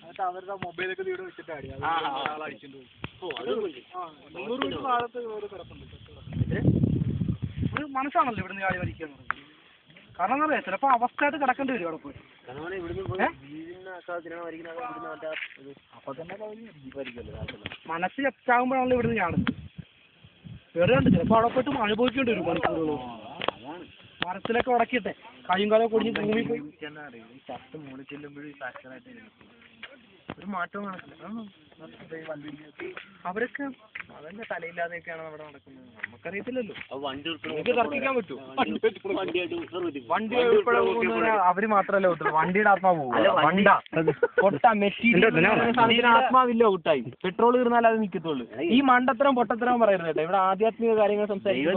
എന്നിട്ട് അവരുടെ മൊബൈലൊക്കെ വീട് വെച്ചിട്ട് ആടി അടിച്ചിട്ട് ഒരു മനസ്സാണല്ലോ ഇവിടുന്ന് ചാടി വലിക്കുക. കാരണം എന്താ പറയാ, ചിലപ്പോ അവസ്ഥയായിട്ട് കിടക്കേണ്ടി വരും അവിടെ പോയി. അപ്പൊ തന്നെ മനസ്സ് ചാകുമ്പോഴാണല്ലോ ഇവിടുന്ന് ചാടുന്നത്. വേറെ ഉണ്ട്, ചിലപ്പോ അവിടെ പോയിട്ട് അനുഭവിക്കേണ്ടി വരും മണിക്കൂറുകളോ. മരത്തിലൊക്കെ ഉടക്കിട്ടെ കയ്യും കാലം പൊടിഞ്ഞ് ഭൂമി പോയി ചത്ത് മൂളി ചെല്ലുമ്പോഴും ഒരു മാറ്റവും നടക്കില്ല. അവരൊക്കെ അതന്നെ തലയില്ലാതെയൊക്കെയാണ് അവിടെ നടക്കുന്നത്. നമുക്കറിയത്തില്ലല്ലോ. നമുക്ക് തർക്കിക്കാൻ പറ്റുമോ? വണ്ടി അവര് മാത്രല്ലേ പറ്റുള്ളൂ. വണ്ടിയുടെ ആത്മാവ് ആത്മാവില്ല കൂട്ടായി. പെട്രോൾ തീർന്നാൽ അത് നിൽക്കത്തുള്ളൂ. ഈ മണ്ടത്തരം പൊട്ടത്തരം പറയരുത് കേട്ടോ. ഇവിടെ ആധ്യാത്മിക കാര്യങ്ങൾ സംസാരിക്കും.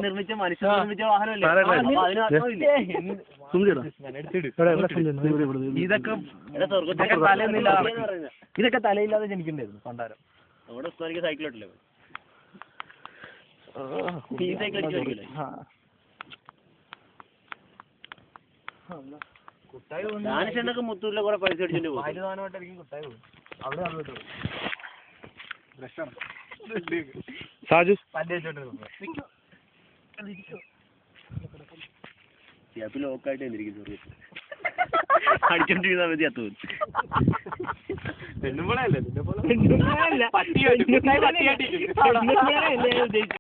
ഇതൊക്കെ തലയില്ലാതെ ജനിക്കണ്ടായിരുന്നു പണ്ടാരം. സൈക്കിൾ മുത്തൂരിലെ കുറെ പൈസ അടിച്ചിട്ട് പോകും. കുട്ടായി പോകും അവിടെ സാജു ലോക്കായിട്ട് അടിച്ചോണ്ടിരിക്കുന്ന മതി അത്തു പെണ്ണുമ്പോഴല്ലേ പട്ടി